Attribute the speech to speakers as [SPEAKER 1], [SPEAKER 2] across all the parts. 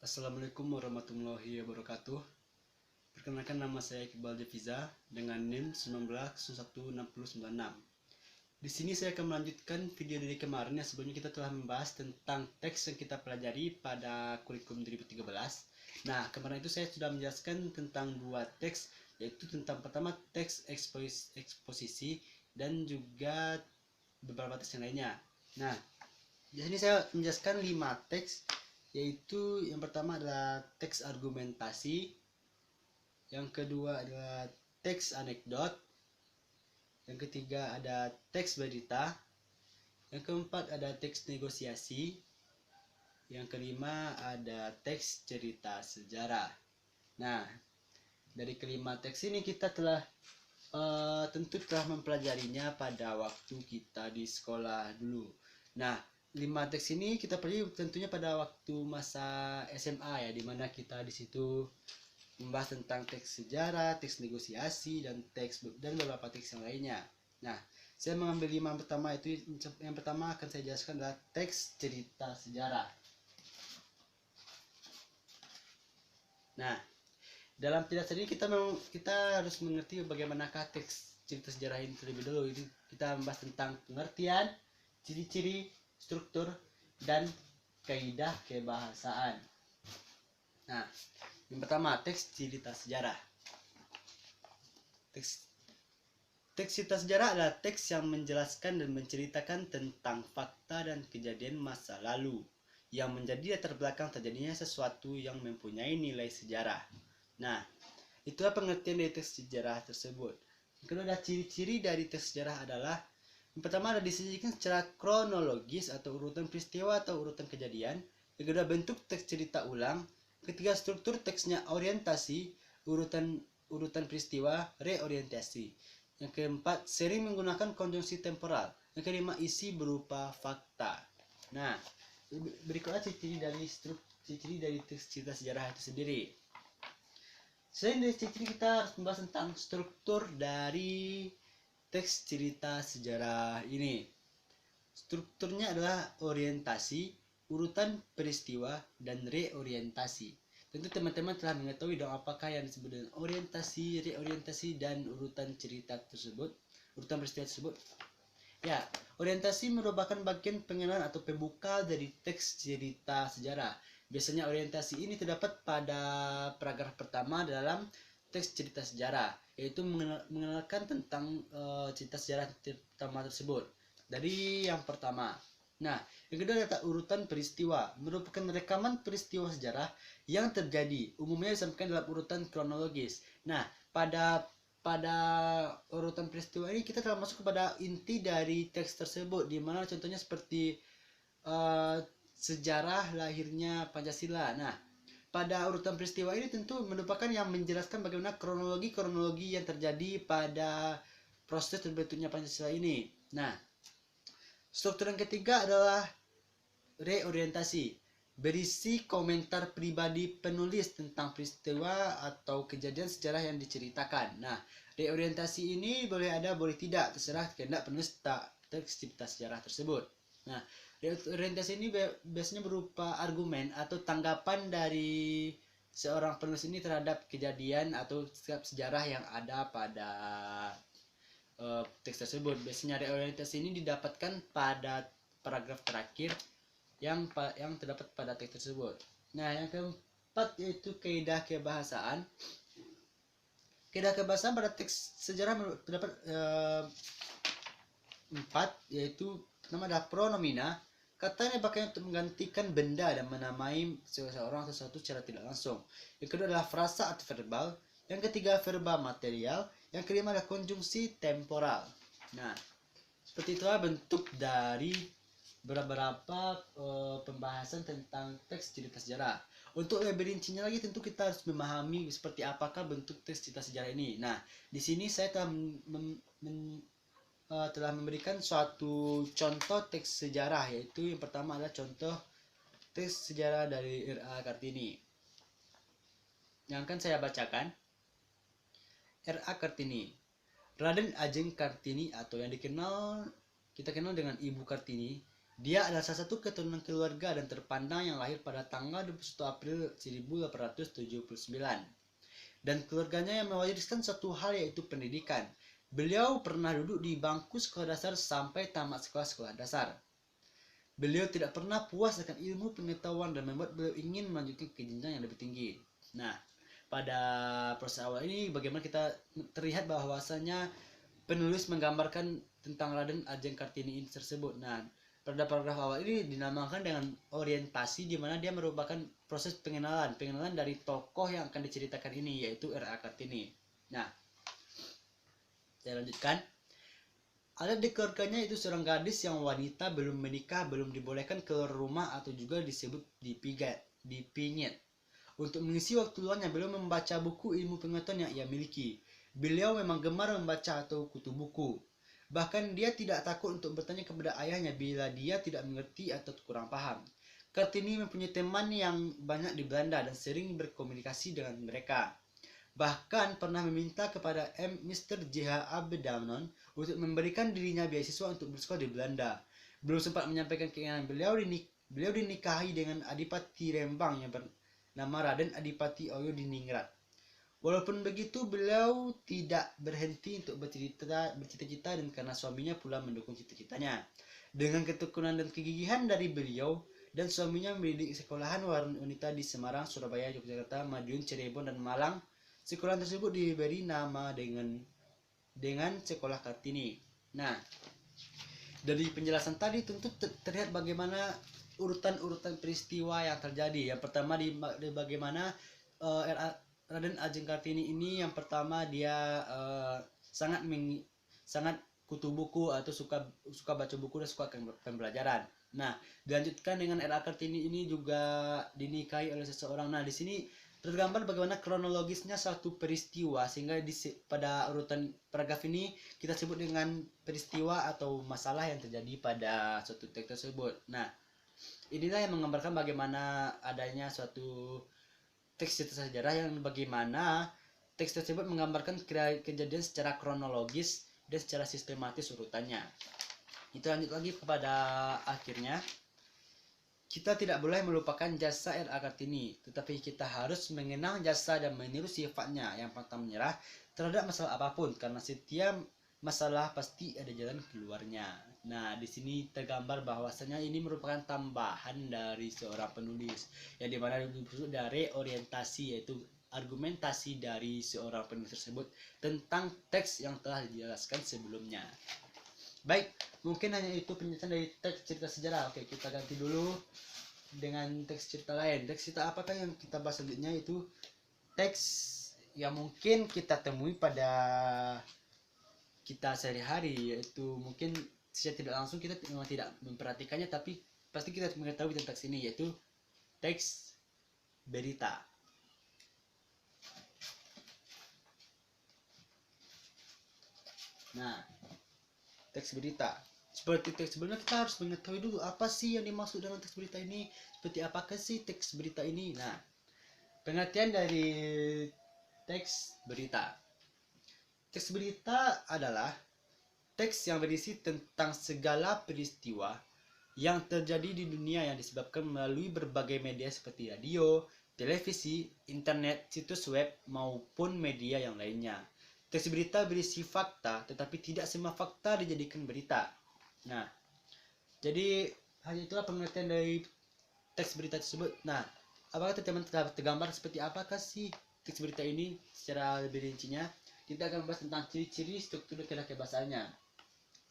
[SPEAKER 1] Assalamualaikum warahmatullahi wabarakatuh. Perkenalkan, nama saya Iqbal Deviza dengan NIM 19016096. Di sini saya akan melanjutkan video dari kemarin yang sebelumnya kita telah membahas tentang teks yang kita pelajari pada kurikulum 2013. Nah, kemarin itu saya sudah menjelaskan tentang dua teks, yaitu tentang pertama teks eksposisi dan juga beberapa teks yang lainnya. Nah, di sini saya menjelaskan 5 teks, yaitu yang pertama adalah teks argumentasi, yang kedua adalah teks anekdot, yang ketiga ada teks berita, yang keempat ada teks negosiasi, yang kelima ada teks cerita sejarah. Nah, dari kelima teks ini kita telah tentu telah mempelajarinya pada waktu kita di sekolah dulu. Nah, 5 teks ini kita pelajari tentunya pada waktu masa SMA ya, dimana kita di situ membahas tentang teks sejarah, teks negosiasi, dan beberapa teks yang lainnya. Nah, saya mengambil 5 yang pertama, itu yang pertama akan saya jelaskan adalah teks cerita sejarah. Nah, dalam penjelasan ini kita harus mengerti bagaimanakah teks cerita sejarah ini terlebih dahulu. Itu kita membahas tentang pengertian, ciri-ciri, struktur, dan kaidah kebahasaan. Nah, yang pertama, teks cerita sejarah. Teks cerita sejarah adalah teks yang menjelaskan dan menceritakan tentang fakta dan kejadian masa lalu yang menjadi latar belakang terjadinya sesuatu yang mempunyai nilai sejarah. Nah, itulah pengertian dari teks sejarah tersebut. Yang kedua, ada ciri-ciri dari teks sejarah adalah yang pertama ada disajikan secara kronologis atau urutan peristiwa atau urutan kejadian. Yang kedua, bentuk teks cerita ulang. Ketiga, struktur teksnya orientasi, urutan peristiwa, reorientasi. Yang keempat, sering menggunakan konjungsi temporal. Yang kelima, isi berupa fakta. Nah, berikutlah ciri-ciri dari teks cerita sejarah itu sendiri. Selain dari ciri-ciri, kita harus membahas tentang struktur dari teks cerita sejarah ini. Strukturnya adalah orientasi, urutan peristiwa, dan reorientasi. Tentu teman-teman telah mengetahui dong apakah yang disebut dengan orientasi, reorientasi, dan urutan cerita tersebut, urutan peristiwa tersebut. Ya, orientasi merupakan bagian pengenalan atau pembuka dari teks cerita sejarah. Biasanya orientasi ini terdapat pada paragraf pertama dalam teks cerita sejarah, yaitu mengenalkan tentang cerita sejarah pertama tersebut. Dari yang pertama. Nah, yang kedua adalah urutan peristiwa, merupakan rekaman peristiwa sejarah yang terjadi. Umumnya disampaikan dalam urutan kronologis. Nah, pada urutan peristiwa ini kita telah masuk kepada inti dari teks tersebut, di mana contohnya seperti sejarah lahirnya Pancasila. Nah, pada urutan peristiwa ini tentu merupakan yang menjelaskan bagaimana kronologi yang terjadi pada proses terbentuknya Pancasila ini. Nah, struktur yang ketiga adalah reorientasi, berisi komentar pribadi penulis tentang peristiwa atau kejadian sejarah yang diceritakan. Nah, reorientasi ini boleh ada, boleh tidak, terserah kehendak penulis teks cerita sejarah tersebut. Nah, reorientasi ini biasanya berupa argumen atau tanggapan dari seorang penulis ini terhadap kejadian atau sejarah yang ada pada teks tersebut. Biasanya reorientasi ini didapatkan pada paragraf terakhir yang terdapat pada teks tersebut. Nah, yang keempat yaitu kaidah kebahasaan. Kaidah kebahasaan pada teks sejarah terdapat 4, yaitu pertama adalah pronomina. Kata yang dipakai untuk menggantikan benda dan menamai seseorang atau sesuatu secara tidak langsung. Yang kedua adalah frasa atau verbal. Yang ketiga verba material. Yang kelima adalah konjungsi temporal. Nah, seperti itulah bentuk dari beberapa pembahasan tentang teks cerita sejarah. Untuk lebih rincinya lagi, tentu kita harus memahami seperti apakah bentuk teks cerita sejarah ini. Nah, di sini saya telah memberikan suatu contoh teks sejarah, yaitu yang pertama adalah contoh teks sejarah dari R.A. Kartini yang akan saya bacakan. R.A. Kartini, Raden Ajeng Kartini atau yang kita kenal dengan Ibu Kartini, Dia adalah salah satu keturunan keluarga dan terpandang yang lahir pada tanggal 21 April 1879. Dan keluarganya yang mewariskan satu hal, yaitu pendidikan. Beliau pernah duduk di bangku sekolah dasar sampai tamat sekolah dasar. Beliau tidak pernah puas dengan ilmu pengetahuan dan membuat beliau ingin melanjutkan ke jenjang yang lebih tinggi. Nah, pada proses awal ini bagaimana kita terlihat bahwasanya penulis menggambarkan tentang Raden Ajeng Kartini ini tersebut. Nah, pada paragraf awal ini dinamakan dengan orientasi, di mana dia merupakan proses pengenalan dari tokoh yang akan diceritakan ini, yaitu R.A. Kartini. Nah, saya lanjutkan. Ada di keluarganya itu seorang gadis yang wanita belum menikah, belum dibolehkan keluar rumah atau juga disebut dipinyet. Untuk mengisi waktu luangnya, beliau membaca buku ilmu pengetahuan yang ia miliki. Beliau memang gemar membaca atau kutu buku. Bahkan dia tidak takut untuk bertanya kepada ayahnya bila dia tidak mengerti atau kurang paham. Kartini mempunyai teman yang banyak di Belanda dan sering berkomunikasi dengan mereka. Bahkan pernah meminta kepada Mr. J.H. Abedanon untuk memberikan dirinya beasiswa untuk bersekolah di Belanda. Belum sempat menyampaikan keinginan beliau dinikahi dengan Adipati Rembang yang bernama Raden Adipati Oyo Diningrat. Walaupun begitu, beliau tidak berhenti untuk bercita-cita dan karena suaminya pula mendukung cita-citanya. Dengan ketekunan dan kegigihan dari beliau dan suaminya mendidik sekolahan wanita di Semarang, Surabaya, Yogyakarta, Madiun, Cirebon, dan Malang. Sekolah tersebut diberi nama dengan Sekolah Kartini. Nah, dari penjelasan tadi tentu terlihat bagaimana urutan-urutan peristiwa yang terjadi. Yang pertama di bagaimana Raden Ajeng Kartini ini, yang pertama dia sangat kutu buku atau suka baca buku dan suka pembelajaran. Nah, dilanjutkan dengan R.A. Kartini ini juga dinikahi oleh seseorang. Nah, di sini tergambar bagaimana kronologisnya suatu peristiwa, sehingga pada urutan paragraf ini kita sebut dengan peristiwa atau masalah yang terjadi pada suatu teks tersebut. Nah, inilah yang menggambarkan bagaimana adanya suatu teks cerita sejarah yang bagaimana teks tersebut menggambarkan kejadian secara kronologis dan secara sistematis urutannya. Itu lanjut lagi kepada akhirnya. Kita tidak boleh melupakan jasa R.A. Kartini, tetapi kita harus mengenang jasa dan meniru sifatnya yang pantang menyerah terhadap masalah apapun, karena setiap masalah pasti ada jalan keluarnya. Nah, di sini tergambar bahwasanya ini merupakan tambahan dari seorang penulis, yang dimana dari orientasi, yaitu argumentasi dari seorang penulis tersebut tentang teks yang telah dijelaskan sebelumnya. Baik, mungkin hanya itu penjelasan dari teks cerita sejarah. Oke, kita ganti dulu dengan teks cerita lain. Teks cerita apakah yang kita bahas selanjutnya? Itu teks yang mungkin kita temui pada kita sehari-hari, yaitu mungkin secara tidak langsung kita memang tidak memperhatikannya, tapi pasti kita mengetahui tentang teks ini, yaitu teks berita. Nah, teks berita. Seperti teks sebelumnya, kita harus mengetahui dulu apa sih yang dimaksud dengan teks berita ini. Seperti apakah sih teks berita ini? Nah, pengertian dari teks berita. Teks berita adalah teks yang berisi tentang segala peristiwa yang terjadi di dunia yang disebabkan melalui berbagai media seperti radio, televisi, internet, situs web, maupun media yang lainnya. Teks berita berisi fakta, tetapi tidak semua fakta dijadikan berita. Nah, jadi hanya itulah pengertian dari teks berita tersebut. Nah, apakah teman-teman telah tergambar seperti apakah sih teks berita ini secara lebih rincinya? Kita akan membahas tentang ciri-ciri, struktur, dan kebahasaannya.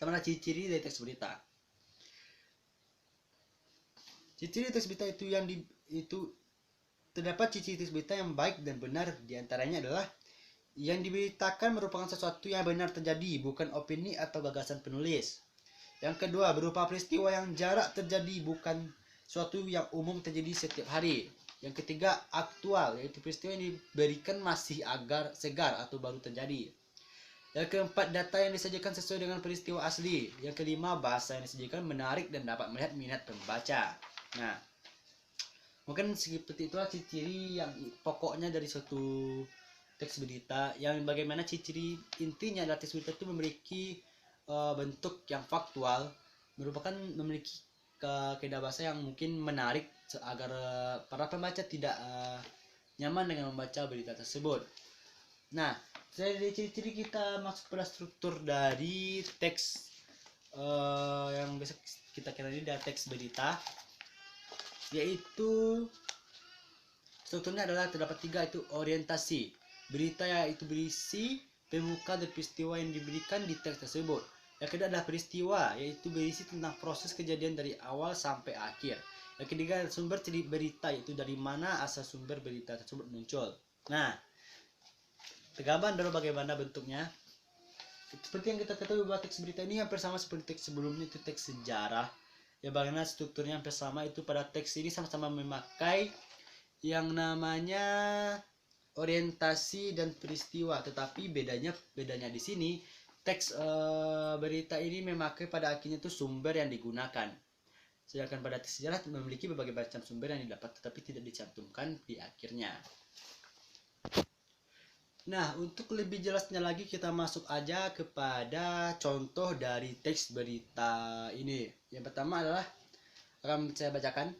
[SPEAKER 1] Mana ciri-ciri dari teks berita? Ciri-ciri teks berita itu terdapat ciri-ciri teks berita yang baik dan benar. Di antaranya adalah yang diberitakan merupakan sesuatu yang benar terjadi, bukan opini atau gagasan penulis. Yang kedua, berupa peristiwa yang jarak terjadi, bukan suatu yang umum terjadi setiap hari. Yang ketiga, aktual, yaitu peristiwa yang diberikan masih segar atau baru terjadi. Yang keempat, data yang disajikan sesuai dengan peristiwa asli. Yang kelima, bahasa yang disajikan menarik dan dapat melihat minat pembaca. Nah, mungkin seperti itulah ciri-ciri yang pokoknya dari suatu teks berita, yang bagaimana ciri-ciri intinya adalah teks berita itu memiliki bentuk yang faktual, memiliki kaidah bahasa yang mungkin menarik agar para pembaca tidak nyaman dengan membaca berita tersebut. Nah, dari ciri-ciri kita masuk pada struktur dari teks yang biasa kita kenali dari teks berita, yaitu strukturnya adalah terdapat 3, yaitu orientasi. Berita yaitu berisi pembuka dan peristiwa yang diberikan di teks tersebut. Yang kedua adalah peristiwa, yaitu berisi tentang proses kejadian dari awal sampai akhir. Yang ketiga sumber berita, yaitu dari mana asal sumber berita tersebut muncul. Nah, tergambar dulu bagaimana bentuknya. Seperti yang kita ketahui bahwa teks berita ini hampir sama seperti teks sebelumnya, itu teks sejarah. Ya, bagaimana strukturnya hampir sama, itu pada teks ini sama-sama memakai yang namanya orientasi dan peristiwa, tetapi bedanya di sini teks berita ini memakai pada akhirnya itu sumber yang digunakan, sedangkan pada teks sejarah memiliki berbagai macam sumber yang didapat tetapi tidak dicantumkan di akhirnya. Nah, untuk lebih jelasnya lagi kita masuk aja kepada contoh dari teks berita ini. Yang pertama adalah akan saya bacakan.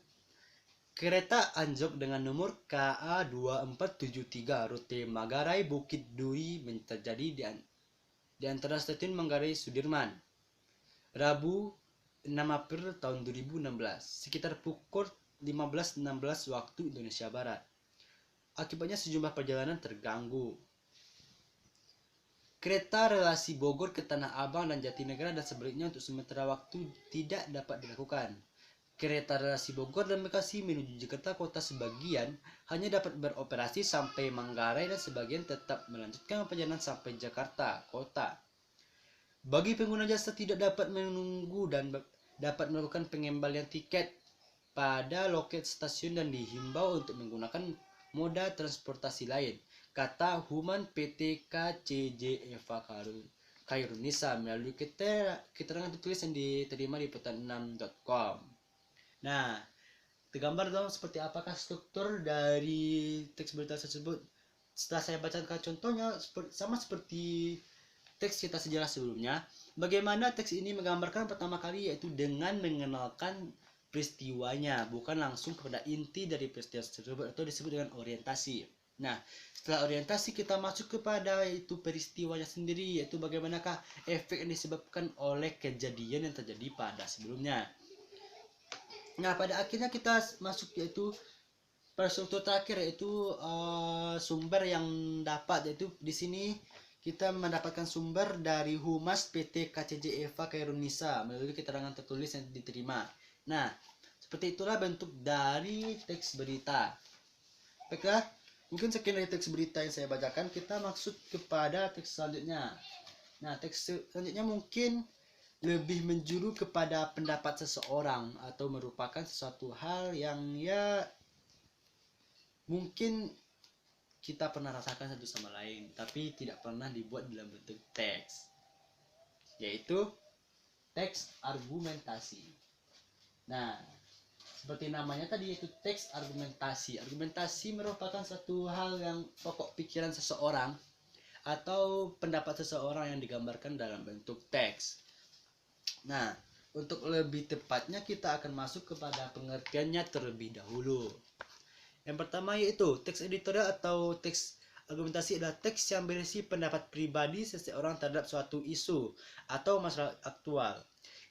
[SPEAKER 1] Kereta anjlok dengan nomor KA2473 rute Manggarai Bukit Duri terjadi di antara stasiun Manggarai Sudirman, Rabu 6 April tahun 2016 sekitar pukul 15.16 waktu Indonesia Barat. Akibatnya sejumlah perjalanan terganggu. Kereta relasi Bogor ke Tanah Abang dan Jatinegara dan sebaliknya untuk sementara waktu tidak dapat dilakukan. Kereta relasi Bogor dan Bekasi menuju Jakarta Kota sebagian hanya dapat beroperasi sampai Manggarai dan sebagian tetap melanjutkan perjalanan sampai Jakarta Kota. Bagi pengguna jasa tidak dapat menunggu dan dapat melakukan pengembalian tiket pada loket stasiun dan dihimbau untuk menggunakan moda transportasi lain, kata Human PT KCJ Eva Khairunisa melalui keterangan tertulis yang diterima di putan6.com. Nah, tergambar dong seperti apakah struktur dari teks berita tersebut. Setelah saya bacakan contohnya sama seperti teks cerita sejarah sebelumnya. Bagaimana teks ini menggambarkan pertama kali, yaitu dengan mengenalkan peristiwanya, bukan langsung kepada inti dari peristiwa tersebut atau disebut dengan orientasi. Nah, setelah orientasi kita masuk kepada itu peristiwanya sendiri, yaitu bagaimanakah efek yang disebabkan oleh kejadian yang terjadi pada sebelumnya. Nah, pada akhirnya kita masuk yaitu pada struktur terakhir, yaitu sumber yang dapat, yaitu di sini kita mendapatkan sumber dari Humas PT KCJ Eva Khairunisa melalui keterangan tertulis yang diterima. Nah, seperti itulah bentuk dari teks berita. Baiklah, mungkin sekian dari teks berita yang saya bacakan. Kita maksud kepada teks selanjutnya. Nah, teks selanjutnya mungkin lebih menjuru kepada pendapat seseorang atau merupakan sesuatu hal yang ya mungkin kita pernah rasakan satu sama lain tapi tidak pernah dibuat dalam bentuk teks, yaitu teks argumentasi. Nah, seperti namanya tadi, yaitu teks argumentasi. Argumentasi merupakan suatu hal yang pokok pikiran seseorang atau pendapat seseorang yang digambarkan dalam bentuk teks. Nah, untuk lebih tepatnya kita akan masuk kepada pengertiannya terlebih dahulu. Yang pertama yaitu teks editorial atau teks argumentasi adalah teks yang berisi pendapat pribadi seseorang terhadap suatu isu atau masalah aktual.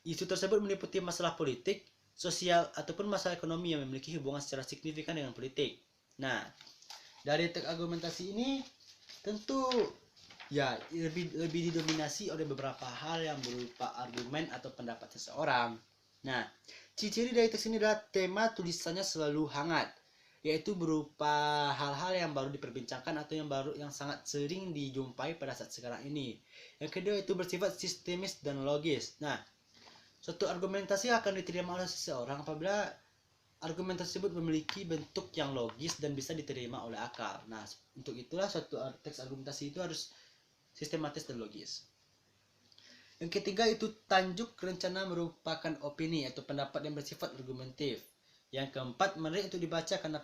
[SPEAKER 1] Isu tersebut meliputi masalah politik, sosial, ataupun masalah ekonomi yang memiliki hubungan secara signifikan dengan politik. Nah, dari teks argumentasi ini tentu ya lebih didominasi oleh beberapa hal yang berupa argumen atau pendapat seseorang. Nah, ciri-ciri dari teks ini adalah tema tulisannya selalu hangat, yaitu berupa hal-hal yang baru diperbincangkan atau yang sangat sering dijumpai pada saat sekarang ini. Yang kedua itu bersifat sistemis dan logis. Nah, suatu argumentasi akan diterima oleh seseorang apabila argumen tersebut memiliki bentuk yang logis dan bisa diterima oleh akal. Nah, untuk itulah suatu teks argumentasi itu harus sistematis dan logis. Yang ketiga itu tanjuk rencana merupakan opini atau pendapat yang bersifat argumentif. Yang keempat, menarik untuk dibaca karena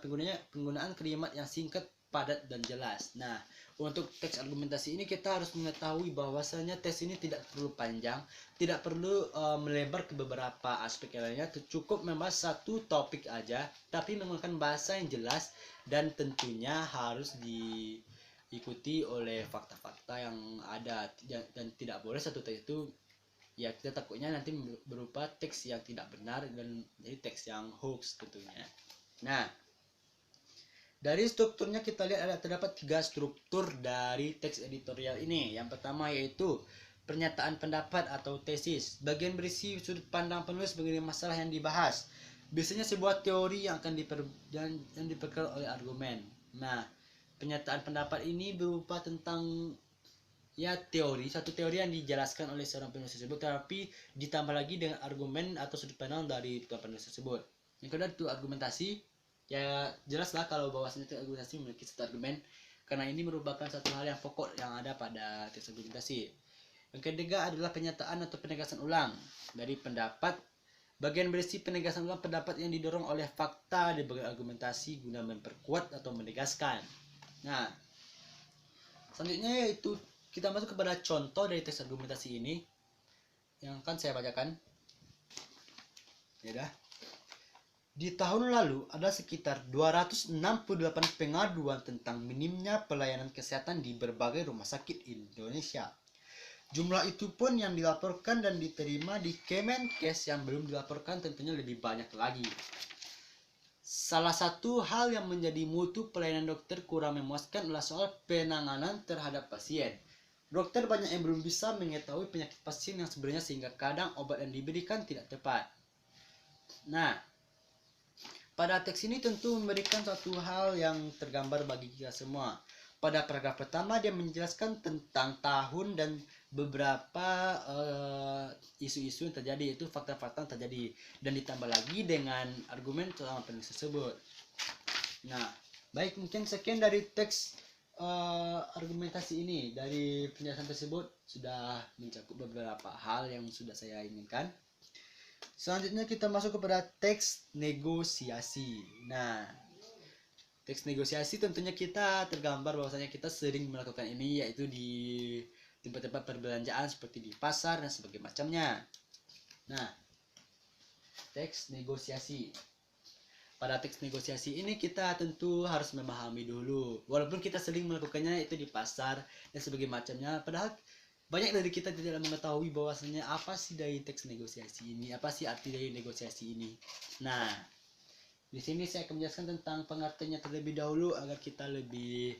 [SPEAKER 1] penggunaan kalimat yang singkat, padat, dan jelas. Nah, untuk teks argumentasi ini kita harus mengetahui bahwasanya teks ini tidak perlu panjang, tidak perlu melebar ke beberapa aspek yang lainnya, cukup membahas satu topik aja, tapi menggunakan bahasa yang jelas dan tentunya harus diikuti oleh fakta-fakta yang ada, dan tidak boleh satu teks itu ya kita takutnya nanti berupa teks yang tidak benar dan jadi teks yang hoax tentunya. Nah, dari strukturnya kita lihat terdapat 3 struktur dari teks editorial ini. Yang pertama yaitu pernyataan pendapat atau tesis. Bagian berisi sudut pandang penulis mengenai masalah yang dibahas. Biasanya sebuah teori yang akan diperkuat oleh argumen. Nah, pernyataan pendapat ini berupa tentang ya satu teori yang dijelaskan oleh seorang penulis tersebut, tapi ditambah lagi dengan argumen atau sudut pandang dari penulis tersebut. Yang kedua itu argumentasi. Ya jelaslah kalau bahwasanya argumentasi memiliki satu argumen, karena ini merupakan satu hal yang pokok yang ada pada teks argumentasi. Yang ketiga adalah pernyataan atau penegasan ulang dari pendapat. Bagian berisi penegasan ulang pendapat yang didorong oleh fakta di bagian argumentasi guna memperkuat atau menegaskan. Nah, selanjutnya yaitu kita masuk kepada contoh dari teks argumentasi ini yang akan saya bacakan. Ya dah. Di tahun lalu ada sekitar 268 pengaduan tentang minimnya pelayanan kesehatan di berbagai rumah sakit Indonesia. Jumlah itu pun yang dilaporkan dan diterima di Kemenkes, yang belum dilaporkan tentunya lebih banyak lagi. Salah satu hal yang menjadi mutu pelayanan dokter kurang memuaskan adalah soal penanganan terhadap pasien. Dokter banyak yang belum bisa mengetahui penyakit pasien yang sebenarnya, sehingga kadang obat yang diberikan tidak tepat. Nah, pada teks ini tentu memberikan suatu hal yang tergambar bagi kita semua. Pada paragraf pertama dia menjelaskan tentang tahun dan beberapa isu-isu yang terjadi, yaitu fakta-fakta yang terjadi, dan ditambah lagi dengan argumen tentang penulis tersebut. Nah, baik, mungkin sekian dari teks argumentasi ini. Dari penjelasan tersebut sudah mencakup beberapa hal yang sudah saya inginkan. Selanjutnya kita masuk kepada teks negosiasi. Nah, teks negosiasi tentunya kita tergambar bahwasanya kita sering melakukan ini, yaitu di tempat-tempat perbelanjaan seperti di pasar dan sebagainya macamnya. Nah, teks negosiasi. Pada teks negosiasi ini kita tentu harus memahami dulu. Walaupun kita sering melakukannya itu di pasar dan sebagainya macamnya, padahal banyak dari kita tidak mengetahui bahwasanya apa sih dari teks negosiasi ini, apa sih arti dari negosiasi ini. Nah, di sini saya akan menjelaskan tentang pengertiannya terlebih dahulu agar kita lebih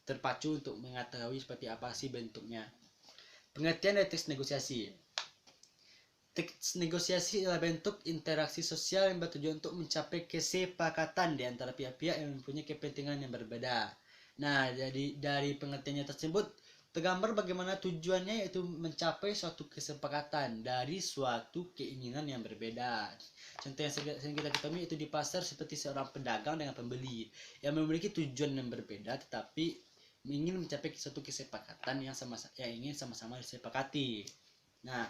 [SPEAKER 1] terpacu untuk mengetahui seperti apa sih bentuknya. Pengertian dari teks negosiasi. Teks negosiasi adalah bentuk interaksi sosial yang bertujuan untuk mencapai kesepakatan di antara pihak-pihak yang mempunyai kepentingan yang berbeda. Nah, jadi dari pengertiannya tersebut tergambar bagaimana tujuannya, yaitu mencapai suatu kesepakatan dari suatu keinginan yang berbeda. Contoh yang sering kita ketahui itu di pasar, seperti seorang pedagang dengan pembeli yang memiliki tujuan yang berbeda tetapi ingin mencapai suatu kesepakatan yang ingin sama-sama disepakati. Nah,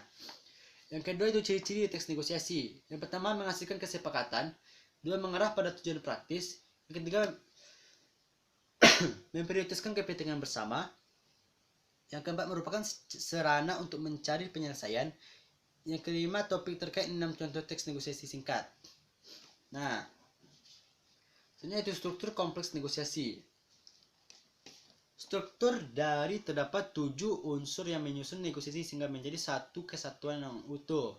[SPEAKER 1] yang kedua itu ciri-ciri teks negosiasi. Yang pertama, menghasilkan kesepakatan. Dua, mengarah pada tujuan praktis. Yang ketiga, memprioritaskan kepentingan bersama. Yang keempat, merupakan sarana untuk mencari penyelesaian. Yang kelima, topik terkait 6 contoh teks negosiasi singkat. Nah, selanjutnya itu struktur kompleks negosiasi. Struktur dari terdapat 7 unsur yang menyusun negosiasi sehingga menjadi satu kesatuan yang utuh.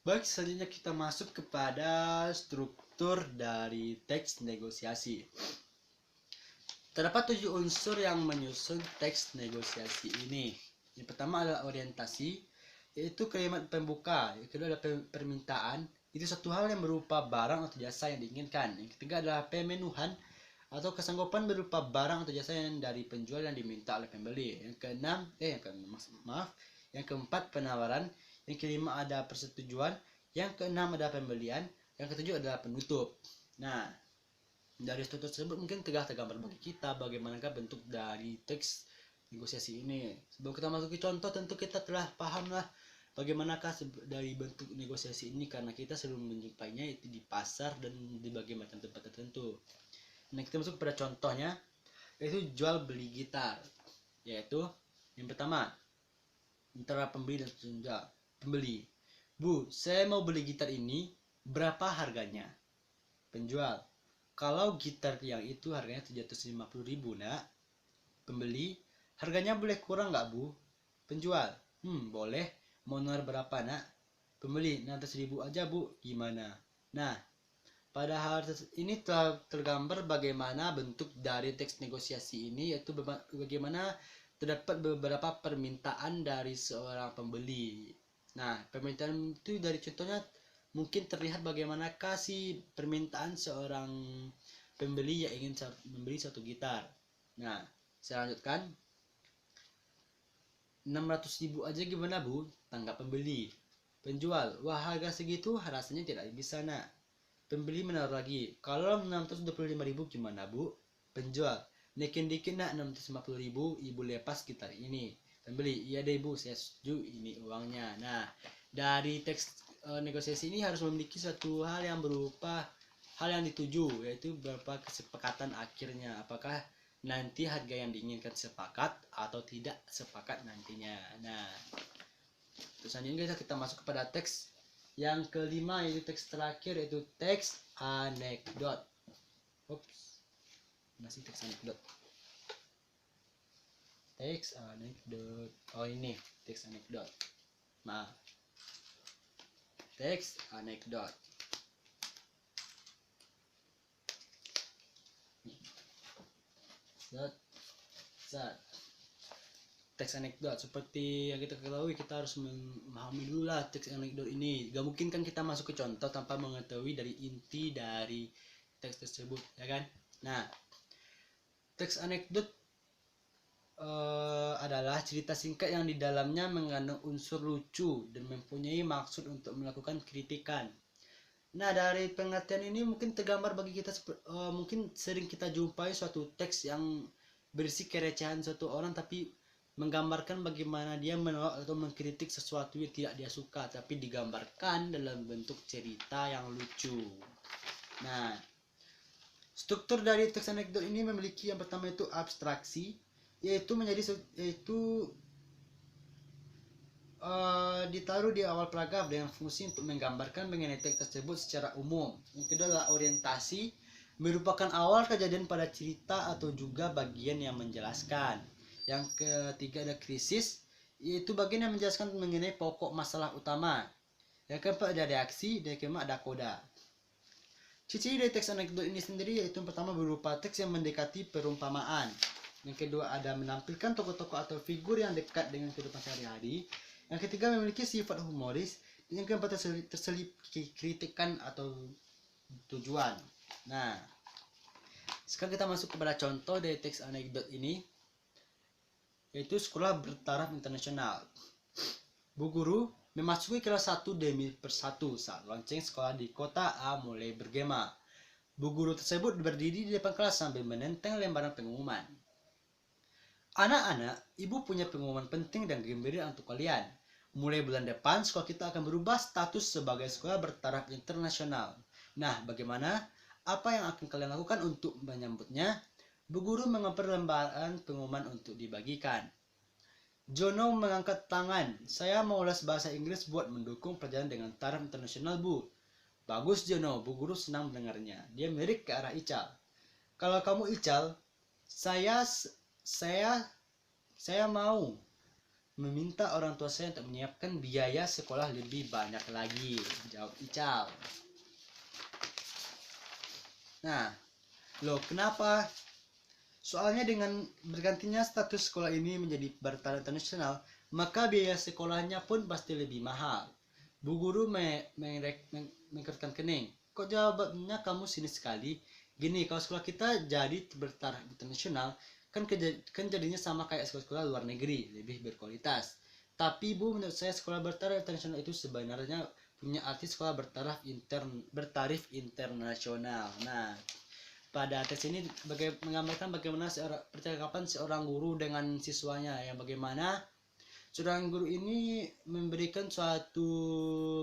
[SPEAKER 1] Baik, selanjutnya kita masuk kepada struktur dari teks negosiasi. Terdapat 7 unsur yang menyusun teks negosiasi ini. Yang pertama adalah orientasi, yaitu kalimat pembuka. Yang kedua adalah permintaan, itu satu hal yang berupa barang atau jasa yang diinginkan. Yang ketiga adalah pemenuhan, atau kesanggupan berupa barang atau jasa yang dari penjual yang diminta oleh pembeli. Yang keempat penawaran. Yang kelima ada persetujuan. Yang keenam ada pembelian. Yang ketujuh adalah penutup. Nah, dari struktur tersebut mungkin tergambar bagi kita bagaimanakah bentuk dari teks negosiasi ini. Sebelum kita masuk ke contoh, tentu kita telah pahamlah Bagaimanakah dari bentuk negosiasi ini, karena kita selalu menjumpainya itu di pasar dan di berbagai macam tempat tertentu. Nah, kita masuk pada contohnya, yaitu jual beli gitar. Yaitu yang pertama, antara pembeli dan penjual. Pembeli, Bu, saya mau beli gitar ini, berapa harganya? Penjual, kalau gitar yang itu harganya 750.000 nak. Pembeli, harganya boleh kurang nggak Bu? Penjual, boleh. Mau nawar berapa nak? Pembeli, 600.000 aja Bu, gimana? Nah, pada hal ini telah tergambar bagaimana bentuk dari teks negosiasi ini, yaitu bagaimana terdapat beberapa permintaan dari seorang pembeli. Nah, permintaan itu dari contohnya mungkin terlihat bagaimana kasih permintaan seorang pembeli yang ingin membeli satu gitar. Nah, saya lanjutkan. 600.000 aja gimana Bu? Tanggap pembeli. Penjual, wah harga segitu rasanya tidak bisa nak. Pembeli menaruh lagi, kalau 625.000 gimana Bu? Penjual, naikin dikit nak 650.000, ibu lepas gitar ini. Pembeli, iya deh Bu, saya setuju, ini uangnya. Nah, dari teks negosiasi ini harus memiliki satu hal yang berupa hal yang dituju, yaitu beberapa kesepakatan akhirnya. Apakah nanti harga yang diinginkan sepakat atau tidak sepakat nantinya. Nah, terus selanjutnya kita masuk kepada teks yang kelima, yaitu teks terakhir, yaitu teks anekdot. Masih teks anekdot. Teks anekdot. Oh ini teks anekdot. Maaf. Teks anekdot. Teks anekdot, seperti yang kita ketahui, kita harus memahami dulu lah teks anekdot ini. Gak mungkin kan kita masuk ke contoh tanpa mengetahui dari inti dari teks tersebut, ya kan? Nah, teks anekdot adalah cerita singkat yang di dalamnya mengandung unsur lucu dan mempunyai maksud untuk melakukan kritikan. Nah, dari pengertian ini mungkin tergambar bagi kita, mungkin sering kita jumpai suatu teks yang berisi kerecehan suatu orang, tapi menggambarkan bagaimana dia menolak atau mengkritik sesuatu yang tidak dia suka, tapi digambarkan dalam bentuk cerita yang lucu. Nah, struktur dari teks anekdot ini memiliki yang pertama itu abstraksi, yaitu ditaruh di awal paragraf dengan fungsi untuk menggambarkan mengenai teks tersebut secara umum. Yang kedua adalah orientasi, merupakan awal kejadian pada cerita atau juga bagian yang menjelaskan. Yang ketiga ada krisis, yaitu bagian yang menjelaskan mengenai pokok masalah utama. Yang keempat ada reaksi, dan yang kelima ada koda. Ciri-ciri dari teks anekdot ini sendiri yaitu yang pertama berupa teks yang mendekati perumpamaan. Yang kedua ada menampilkan tokoh-tokoh atau figur yang dekat dengan kehidupan sehari-hari. Yang ketiga memiliki sifat humoris. Dan yang keempat terselip kritikan atau tujuan. Nah, sekarang kita masuk kepada contoh dari teks anekdot ini, yaitu sekolah bertaraf internasional. Bu guru memasuki kelas 1 demi persatu saat lonceng sekolah di kota A mulai bergema. Bu guru tersebut berdiri di depan kelas sambil menenteng lembaran pengumuman. Anak-anak, ibu punya pengumuman penting dan gembira untuk kalian. Mulai bulan depan, sekolah kita akan berubah status sebagai sekolah bertaraf internasional. Nah, bagaimana? Apa yang akan kalian lakukan untuk menyambutnya? Bu guru mengambil lembaran pengumuman untuk dibagikan. Jono mengangkat tangan. Saya mau les bahasa Inggris buat mendukung pelajaran dengan taraf internasional, Bu. Bagus, Jono. Bu guru senang mendengarnya. Dia melirik ke arah Ical. Kalau kamu Ical, saya mau meminta orang tua saya untuk menyiapkan biaya sekolah lebih banyak lagi, jawab Ical. Nah, loh kenapa? Soalnya dengan bergantinya status sekolah ini menjadi bertaraf internasional, maka biaya sekolahnya pun pasti lebih mahal. Bu guru mengkerutkan kening. Kok jawabannya kamu sini sekali? Gini, kalau sekolah kita jadi bertaraf internasional, kan jadinya sama kayak sekolah-sekolah luar negeri, lebih berkualitas. Tapi Bu, menurut saya sekolah bertaraf internasional itu sebenarnya punya arti sekolah bertarif internasional. Nah, pada teks ini menggambarkan bagaimana percakapan seorang guru dengan siswanya, yang bagaimana Seorang guru ini memberikan suatu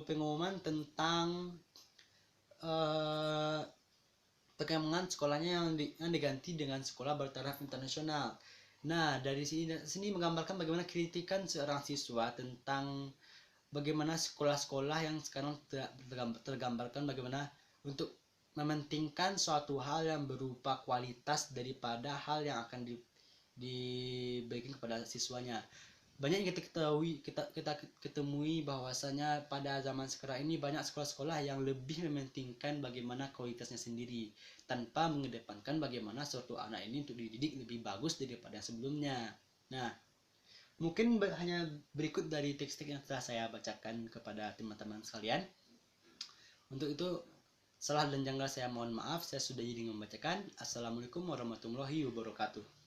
[SPEAKER 1] pengumuman tentang perkembangan sekolahnya yang diganti dengan sekolah bertaraf internasional. Nah, dari sini menggambarkan bagaimana kritikan seorang siswa tentang bagaimana sekolah-sekolah yang sekarang tergambarkan bagaimana untuk mementingkan suatu hal yang berupa kualitas daripada hal yang akan diberikan kepada siswanya. Banyak yang kita ketemui bahwasanya pada zaman sekarang ini banyak sekolah-sekolah yang lebih mementingkan bagaimana kualitasnya sendiri tanpa mengedepankan bagaimana suatu anak ini untuk dididik lebih bagus daripada sebelumnya. Nah, mungkin hanya berikut dari teks-teks yang telah saya bacakan kepada teman-teman sekalian. Untuk itu, salah dan janggal saya mohon maaf. Saya sudah jadi membacakan. Assalamualaikum warahmatullahi wabarakatuh.